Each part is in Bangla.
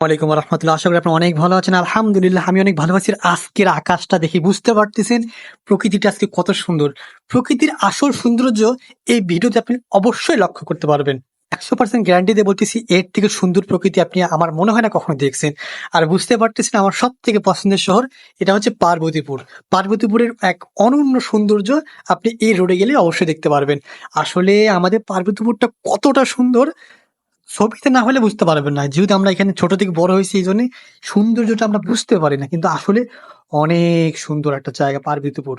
ওয়ালাইকুম রহমতুল্লাহ। আশা করি আপনি অনেক ভালো আছেন। আলহামদুলিল্লাহ আমি অনেক ভালো আছি। আজকের আকাশটা দেখে বুঝতে পারতেছেন প্রকৃতিটা আজকে কত সুন্দর। প্রকৃতির আসল সৌন্দর্য এই ভিডিওতে আপনি অবশ্যই লক্ষ্য করতে পারবেন। 100% গ্যারান্টি দিয়ে বলতেছি, এর থেকে সুন্দর প্রকৃতি আপনি আমার মনে হয় না কখনো দেখছেন। আর বুঝতে পারতেছেন আমার সব থেকে পছন্দের শহর এটা হচ্ছে পার্বতীপুর। পার্বতীপুরের এক অনন্য সৌন্দর্য আপনি এই রোডে গেলে অবশ্যই দেখতে পারবেন। আসলে আমাদের পার্বতীপুরটা কতটা সুন্দর ছবিতে না হলে বুঝতে পারবেন না, যেহেতু আমরা এখানে ছোট থেকে বড় হয়েছি, এই জন্য সৌন্দর্যটা আমরা বুঝতে পারি না, কিন্তু আসলে অনেক সুন্দর একটা জায়গা পার্বতীপুর।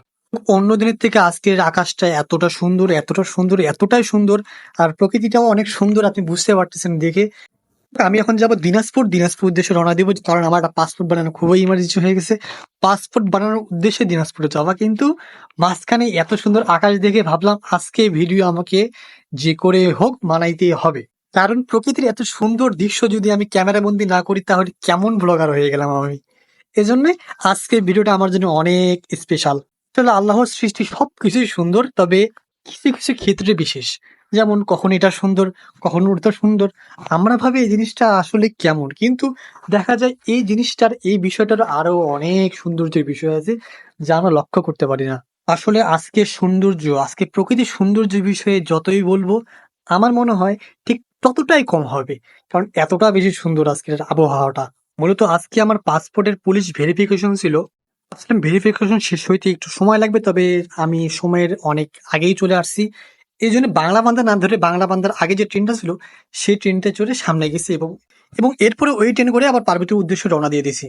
অন্য দিনের থেকে আজকের আকাশটা এতটা সুন্দর, এতটা সুন্দর, এতটাই সুন্দর। আর প্রকৃতিটাও অনেক সুন্দর, আপনি বুঝতে পারতেছেন দেখে। আমি এখন যাবো দিনাজপুর। দিনাজপুর উদ্দেশ্যে রওনা দিব, কারণ আমার একটা পাসপোর্ট বানানো খুবই ইমার্জেন্সি হয়ে গেছে। পাসপোর্ট বানানোর উদ্দেশ্যে দিনাজপুরে যাওয়া, কিন্তু মাঝখানে এত সুন্দর আকাশ দেখে ভাবলাম আজকে ভিডিও আমাকে যে করে হোক মানাইতেই হবে। কারণ প্রকৃতির এত সুন্দর দৃশ্য যদি আমি ক্যামেরা বন্দি না করি তাহলে কেমন ব্লগার হয়ে গেলাম আমি। এজন্য আজকের ভিডিওটা আমার জন্য অনেক স্পেশাল। আসলে আল্লাহর সৃষ্টি সবকিছুই সুন্দর, তবে কিছু কিছু ক্ষেত্রে বিশেষ। যেমন কখন এটা সুন্দর, কখন ওটা সুন্দর। আমরা ভাবি এই জিনিসটা আসলে কেমন, কিন্তু দেখা যায় এই জিনিসটার, এই বিষয়টার আরো অনেক সৌন্দর্যের বিষয় আছে যা আমরা লক্ষ্য করতে পারি না। আসলে আজকের সৌন্দর্য, আজকে প্রকৃতির সৌন্দর্যের বিষয়ে যতই বলবো আমার মনে হয় ঠিক ততটাই কম হবে। কারণ এতটা বেশি সুন্দর আজকের আবহাওয়াটা। মূলত আজকে আমার পাসপোর্টের পুলিশ ভেরিফিকেশন ছিল। ভাবছিলাম ভেরিফিকেশন শেষ হইতে একটু সময় লাগবে, তবে আমি সময়ের অনেক আগেই চলে আসছি। এই জন্য বাংলা বান্দার না ধরে বাংলা বান্দার আগে যে ট্রেনটা ছিল সেই ট্রেনটা চড়ে সামনে গেছি, এবং এবং এরপরে ওই ট্রেন করে আবার পার্বতীর উদ্দেশ্যে রওনা দিয়ে দিছি।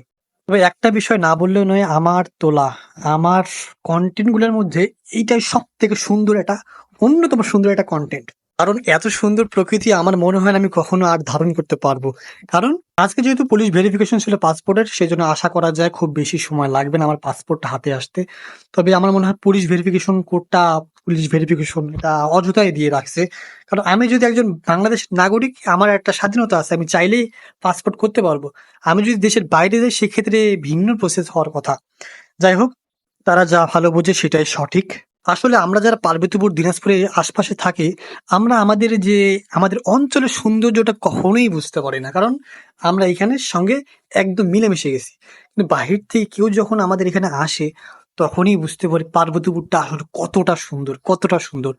তবে একটা বিষয় না বললেও নয়, আমার তোলা, আমার কন্টেন্ট গুলোর মধ্যে এইটাই সব থেকে সুন্দর, একটা অন্যতম সুন্দর একটা কন্টেন্ট। কারণ এত সুন্দর প্রকৃতি আমার মনে হয় না আমি কখনো আর ধারণ করতে পারবো। কারণ আজকে যেহেতু পুলিশ ভেরিফিকেশন ছিল পাসপোর্টের, সেজন্য আশা করা যায় খুব বেশি সময় লাগবে না আমার পাসপোর্টটা হাতে আসতে। তবে আমার মনে হয় পুলিশ ভেরিফিকেশন কোডটা, পুলিশ ভেরিফিকেশন এটা অযথাই দিয়ে রাখছে। কারণ আমি যদি একজন বাংলাদেশ নাগরিক, আমার একটা স্বাধীনতা আছে, আমি চাইলেই পাসপোর্ট করতে পারবো। আমি যদি দেশের বাইরে যাই সেক্ষেত্রে ভিন্ন প্রসেস হওয়ার কথা। যাই হোক, তারা যা ভালো বোঝে সেটাই সঠিক। আসলে আমরা যারা পার্বতীপুর দিনাজপুরের আশপাশে থাকি, আমরা আমাদের অঞ্চলের সৌন্দর্যটা কখনোই বুঝতে পারি না, কারণ আমরা এখানের সঙ্গে একদম মিলেমিশে গেছি। কিন্তু বাহির থেকে কেউ যখন আমাদের এখানে আসে তখনই বুঝতে পারি পার্বতীপুরটা আসলে কতটা সুন্দর, কতটা সুন্দর।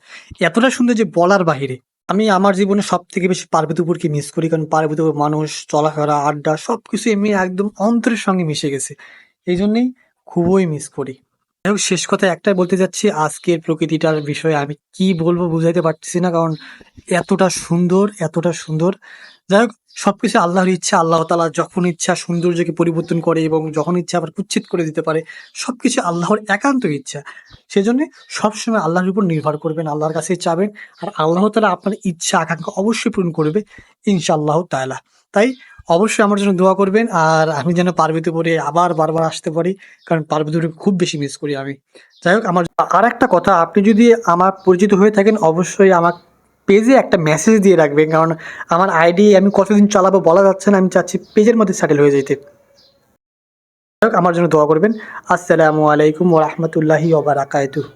এতটা সুন্দর যে বলার বাহিরে। আমি আমার জীবনে সব থেকে বেশি পার্বতীপুরকে মিস করি, কারণ পার্বতীপুর মানুষ, চলাফেরা, আড্ডা সবকিছু এমনি একদম অন্তরের সঙ্গে মিশে গেছে। এই জন্যই খুবই মিস করি। যাই হোক, শেষ কথা একটাই বলতে যাচ্ছি, আজকের প্রকৃতিটার বিষয়ে আমি কি বলবো বুঝাইতে পারতেছি না, কারণ এতটা সুন্দর, এতটা সুন্দর। যাই হোক, সবকিছু আল্লাহর ইচ্ছা। আল্লাহ তাআলা যখন ইচ্ছা সৌন্দর্যকে পরিবর্তন করে এবং যখন ইচ্ছা আবার কুচ্ছিত করে দিতে পারে। সবকিছু আল্লাহর একান্ত ইচ্ছা। সেজন্য সবসময় আল্লাহর উপর নির্ভর করবেন, আল্লাহর কাছেই চাবেন। আর আল্লাহ তাআলা আপনার ইচ্ছা আকাঙ্ক্ষা অবশ্যই পূরণ করবে ইনশাআল্লাহ তাআলা। তাই অবশ্যই আমার জন্য দোয়া করবেন, আর আমি যেন পার্বতীপুরে আবার বারবার আসতে পারি, কারণ পার্বতীপুরে খুব বেশি মিস করি আমি। যাই হোক, আমার আর একটা কথা, আপনি যদি আমার পরিচিত হয়ে থাকেন অবশ্যই আমার পেজে একটা মেসেজ দিয়ে রাখবেন, কারণ আমার আইডি আমি কতদিন চালাবো বলা যাচ্ছে না, আমি চাচ্ছি পেজের মধ্যে সেটেল হয়ে যেতে। যাই হোক, আমার জন্য দোয়া করবেন। আসসালামু আলাইকুম ওয়া রাহমাতুল্লাহি ওয়া বারাকাতুহু।